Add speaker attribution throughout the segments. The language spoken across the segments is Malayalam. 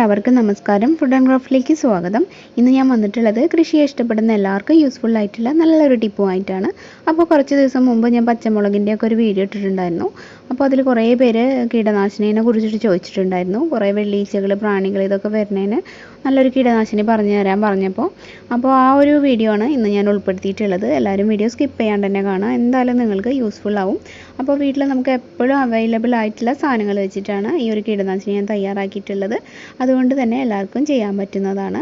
Speaker 1: എല്ലാവർക്കും നമസ്കാരം. ഫുഡ് ആൻഡ് ക്രാഫ്റ്റിലേക്ക് സ്വാഗതം. ഇന്ന് ഞാൻ വന്നിട്ടുള്ളത് കൃഷിയെ ഇഷ്ടപ്പെടുന്ന എല്ലാവർക്കും യൂസ്ഫുൾ ആയിട്ടുള്ള നല്ലൊരു ടിപ്പുമായിട്ടാണ്. അപ്പോൾ കുറച്ച് ദിവസം മുമ്പ് ഞാൻ പച്ചമുളകിൻ്റെ ഒക്കെ ഒരു വീഡിയോ ഇട്ടിട്ടുണ്ടായിരുന്നു. അപ്പോൾ അതിൽ കുറേ പേര് കീടനാശിനിയെ കുറിച്ചിട്ട് ചോദിച്ചിട്ടുണ്ടായിരുന്നു. കുറേ വെള്ളീച്ചകൾ, പ്രാണികൾ ഇതൊക്കെ വരുന്നതിന് നല്ലൊരു കീടനാശിനി പറഞ്ഞു തരാൻ പറഞ്ഞപ്പോൾ ആ ഒരു വീഡിയോ ആണ് ഇന്ന് ഞാൻ ഉൾപ്പെടുത്തിയിട്ടുള്ളത്. എല്ലാവരും വീഡിയോ സ്കിപ്പ് ചെയ്യാണ്ട് തന്നെ കാണാം, എന്തായാലും നിങ്ങൾക്ക് യൂസ്ഫുൾ ആവും. അപ്പോൾ വീട്ടിൽ നമുക്ക് എപ്പോഴും അവൈലബിൾ ആയിട്ടുള്ള സാധനങ്ങൾ വെച്ചിട്ടാണ് ഈ ഒരു കീടനാശിനി ഞാൻ തയ്യാറാക്കിയിട്ടുള്ളത്. അതുകൊണ്ട് തന്നെ എല്ലാവർക്കും ചെയ്യാൻ പറ്റുന്നതാണ്.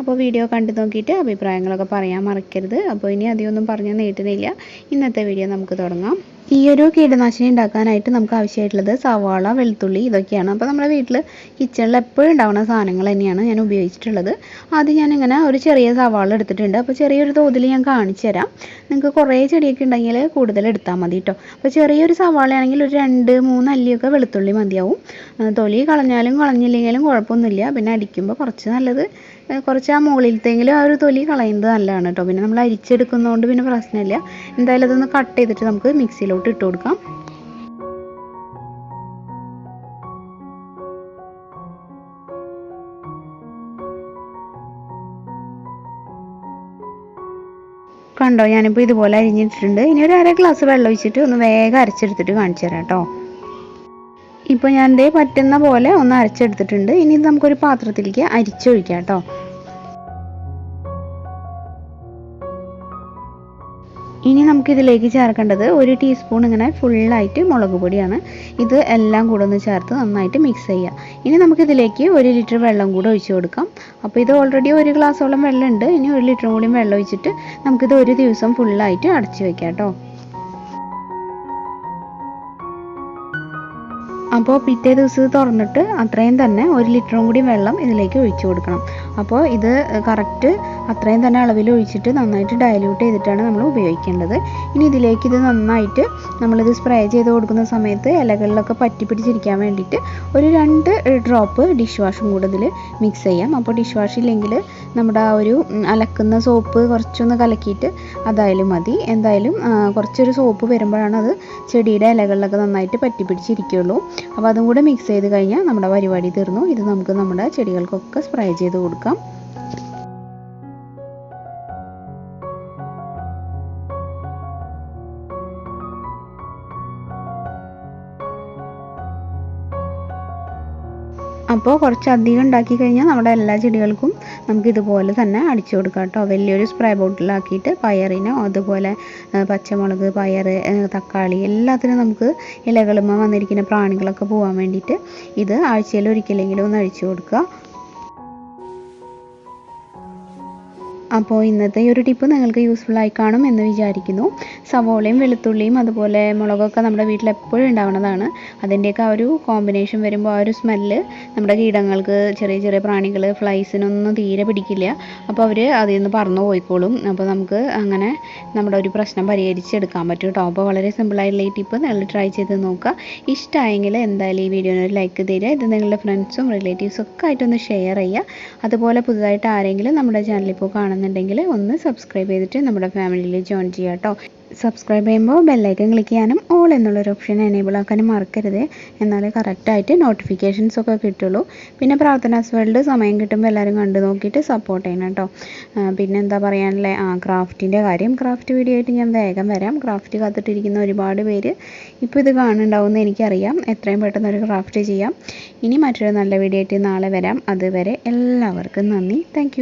Speaker 1: അപ്പോൾ വീഡിയോ കണ്ടു നോക്കിയിട്ട് അഭിപ്രായങ്ങളൊക്കെ പറയാൻ മറക്കരുത്. അപ്പോൾ ഇനി അധികമൊന്നും പറഞ്ഞു നീട്ടുന്നില്ല, ഇന്നത്തെ വീഡിയോ നമുക്ക് തുടങ്ങാം. ഈ ഒരു കീടനാശിനി ഉണ്ടാക്കാനായിട്ട് നമുക്ക് ആവശ്യമായിട്ടുള്ളത് സവാള, വെളുത്തുള്ളി ഇതൊക്കെയാണ്. അപ്പോൾ നമ്മുടെ വീട്ടിൽ കിച്ചണിൽ എപ്പോഴും ഉണ്ടാകുന്ന സാധനങ്ങൾ തന്നെയാണ് ഞാൻ ഉപയോഗിച്ചിട്ടുള്ളത്. ആദ്യം ഞാനിങ്ങനെ ഒരു ചെറിയ സവാള എടുത്തിട്ടുണ്ട്. അപ്പോൾ ചെറിയൊരു തോതിൽ ഞാൻ കാണിച്ചു തരാം. നിങ്ങൾക്ക് കുറേ ചെടിയൊക്കെ ഉണ്ടെങ്കിൽ കൂടുതൽ എടുത്താൽ മതി കേട്ടോ. അപ്പോൾ ചെറിയൊരു സവാളയാണെങ്കിൽ ഒരു 2-3 അല്ലിയൊക്കെ വെളുത്തുള്ളി മതിയാവും. തൊലി കളഞ്ഞാലും കളഞ്ഞില്ലെങ്കിലും കുഴപ്പമൊന്നുമില്ല. പിന്നെ അടിക്കുമ്പോൾ കുറച്ച് നല്ലത് കുറച്ച് ആ മുകളിലത്തെങ്കിലും ആ ഒരു തൊലി കളയുന്നത് നല്ലതാണ് കേട്ടോ. പിന്നെ നമ്മൾ അരിച്ചെടുക്കുന്നതുകൊണ്ട് പിന്നെ പ്രശ്നമില്ല. എന്തായാലും അതൊന്ന് കട്ട് ചെയ്തിട്ട് നമുക്ക് മിക്സിയിലോട്ട് ഇട്ട് കൊടുക്കാം. കണ്ടോ, ഞാനിപ്പോൾ ഇതുപോലെ അരിഞ്ഞിട്ടിട്ടുണ്ട്. ഇനി ഒരു 1/2 ഗ്ലാസ് വെള്ളം ഒഴിച്ചിട്ട് ഒന്ന് വേഗം അരച്ചെടുത്തിട്ട് കാണിച്ചു തരാം കേട്ടോ. ഇപ്പോൾ ഞാൻ ദേ പറ്റുന്ന പോലെ ഒന്ന് അരച്ചെടുത്തിട്ടുണ്ട്. ഇനി ഇത് നമുക്കൊരു പാത്രത്തിലേക്ക് അരിച്ചൊഴിക്കാം കേട്ടോ. ഇനി നമുക്കിതിലേക്ക് ചേർക്കേണ്ടത് 1 ടീസ്പൂൺ ഇങ്ങനെ ഫുള്ളായിട്ട് മുളക് പൊടിയാണ്. ഇത് എല്ലാം കൂടെ ഒന്ന് ചേർത്ത് നന്നായിട്ട് മിക്സ് ചെയ്യുക. ഇനി നമുക്കിതിലേക്ക് 1 ലിറ്റർ വെള്ളം കൂടെ ഒഴിച്ച് കൊടുക്കാം. അപ്പോൾ ഇത് ഓൾറെഡി 1 ഗ്ലാസോളം വെള്ളമുണ്ട്. ഇനി 1 ലിറ്ററും കൂടി വെള്ളം ഒഴിച്ചിട്ട് നമുക്കിത് ഒരു ദിവസം ഫുള്ളായിട്ട് അടച്ച് വയ്ക്കാം കേട്ടോ. അപ്പോൾ പിറ്റേ ദിവസം തുറന്നിട്ട് അത്രയും തന്നെ 1 ലിറ്ററും കൂടി വെള്ളം ഇതിലേക്ക് ഒഴിച്ചു കൊടുക്കണം. അപ്പോൾ ഇത് കറക്റ്റ് അത്രയും തന്നെ അളവിൽ ഒഴിച്ചിട്ട് നന്നായിട്ട് ഡയല്യൂട്ട് ചെയ്തിട്ടാണ് നമ്മൾ ഉപയോഗിക്കേണ്ടത്. ഇനി ഇതിലേക്ക് ഇത് നന്നായിട്ട് നമ്മളിത് സ്പ്രേ ചെയ്ത് കൊടുക്കുന്ന സമയത്ത് ഇലകളിലൊക്കെ പറ്റി പിടിച്ചിരിക്കാൻ വേണ്ടിയിട്ട് ഒരു 2 ഡ്രോപ്പ് ഡിഷ് വാഷും കൂടെ ഇതിൽ മിക്സ് ചെയ്യാം. അപ്പോൾ ഡിഷ് വാഷ് ഇല്ലെങ്കിൽ നമ്മുടെ ആ ഒരു അലക്കുന്ന സോപ്പ് കുറച്ചൊന്ന് കലക്കിയിട്ട് അതായാലും മതി. എന്തായാലും കുറച്ചൊരു സോപ്പ് വരുമ്പോഴാണ് അത് ചെടിയുടെ ഇലകളിലൊക്കെ നന്നായിട്ട് പറ്റി പിടിച്ചിരിക്കുകയുള്ളൂ. അപ്പോൾ അതും കൂടെ മിക്സ് ചെയ്ത് കഴിഞ്ഞാൽ നമ്മുടെ പരിപാടി തീർന്നു. ഇത് നമുക്ക് നമ്മുടെ ചെടികൾക്കൊക്കെ സ്പ്രേ ചെയ്ത് കൊടുക്കാം. അപ്പോൾ കുറച്ചധികം ഉണ്ടാക്കി കഴിഞ്ഞാൽ നമ്മുടെ എല്ലാ ചെടികൾക്കും നമുക്ക് ഇതുപോലെ തന്നെ അടിച്ചു കൊടുക്കാം കേട്ടോ. വലിയൊരു സ്പ്രേ ബോട്ടിലാക്കിയിട്ട് പയറിനോ അതുപോലെ പച്ചമുളക്, പയർ, തക്കാളി എല്ലാത്തിനും നമുക്ക് ഇലകളുമ്മ വന്നിരിക്കുന്ന പ്രാണികളൊക്കെ പോകാൻ വേണ്ടിയിട്ട് ഇത് ആഴ്ചയിൽ ഒരിക്കലെങ്കിലും ഒന്ന് അഴിച്ചു കൊടുക്കുക. അപ്പോൾ ഇന്നത്തെ ഈ ഒരു ടിപ്പ് നിങ്ങൾക്ക് യൂസ്ഫുൾ ആയി കാണും എന്ന് വിചാരിക്കുന്നു. സവോളയും വെളുത്തുള്ളിയും അതുപോലെ മുളകൊക്കെ നമ്മുടെ വീട്ടിൽ എപ്പോഴും ഉണ്ടാവുന്നതാണ്. അതിൻ്റെയൊക്കെ ആ ഒരു കോമ്പിനേഷൻ വരുമ്പോൾ ആ ഒരു സ്മെല്ല് നമ്മുടെ കീടങ്ങൾക്ക്, ചെറിയ ചെറിയ പ്രാണികൾ, ഫ്ലൈസിനൊന്നും തീരെ പിടിക്കില്ല. അപ്പോൾ അവർ അതിൽ നിന്ന് പറന്നു പോയിക്കോളും. അപ്പോൾ നമുക്ക് അങ്ങനെ നമ്മുടെ ഒരു പ്രശ്നം പരിഹരിച്ചെടുക്കാൻ പറ്റും കേട്ടോ. അപ്പോൾ വളരെ സിമ്പിളായിട്ടുള്ള ഈ ടിപ്പ് നിങ്ങൾ ട്രൈ ചെയ്ത് നോക്കുക. ഇഷ്ടമായെങ്കിൽ എന്തായാലും ഈ വീഡിയോന് ഒരു ലൈക്ക് തരിക. ഇത് നിങ്ങളുടെ ഫ്രണ്ട്സും റിലേറ്റീവ്സും ഒക്കെ ആയിട്ടൊന്ന് ഷെയർ ചെയ്യുക. അതുപോലെ പുതുതായിട്ട് ആരെങ്കിലും നമ്മുടെ ചാനൽ ഇപ്പോൾ കാണുന്നുണ്ടെങ്കിൽ ഒന്ന് സബ്സ്ക്രൈബ് ചെയ്തിട്ട് നമ്മുടെ ഫാമിലിയിൽ ജോയിൻ ചെയ്യുക കേട്ടോ. സബ്സ്ക്രൈബ് ചെയ്യുമ്പോൾ ബെല്ലൈക്കൺ ക്ലിക്ക് ചെയ്യാനും ഓൾ എന്നുള്ളൊരു ഓപ്ഷൻ എനേബിൾ ആക്കാനും മറക്കരുത്. എന്നാലേ കറക്റ്റായിട്ട് നോട്ടിഫിക്കേഷൻസ് ഒക്കെ കിട്ടുള്ളൂ. പിന്നെ പ്രാർത്ഥനാസ് വേൾഡ് സമയം കിട്ടുമ്പോൾ എല്ലാവരും കണ്ടു നോക്കിയിട്ട് സപ്പോർട്ട് ചെയ്യണം കേട്ടോ. പിന്നെ എന്താ പറയാനല്ലേ, ക്രാഫ്റ്റിൻ്റെ കാര്യം, ക്രാഫ്റ്റ് വീഡിയോ ആയിട്ട് ഞാൻ വേഗം വരാം. ക്രാഫ്റ്റ് കാത്തിട്ടിരിക്കുന്ന ഒരുപാട് പേര് ഇപ്പോൾ ഇത് കാണുന്നുണ്ടാവുമെന്ന് എനിക്കറിയാം. എത്രയും പെട്ടെന്ന് ഒരു ക്രാഫ്റ്റ് ചെയ്യാം. ഇനി മറ്റൊരു നല്ല വീഡിയോ ആയിട്ട് നാളെ വരാം. അതുവരെ എല്ലാവർക്കും നന്ദി. താങ്ക്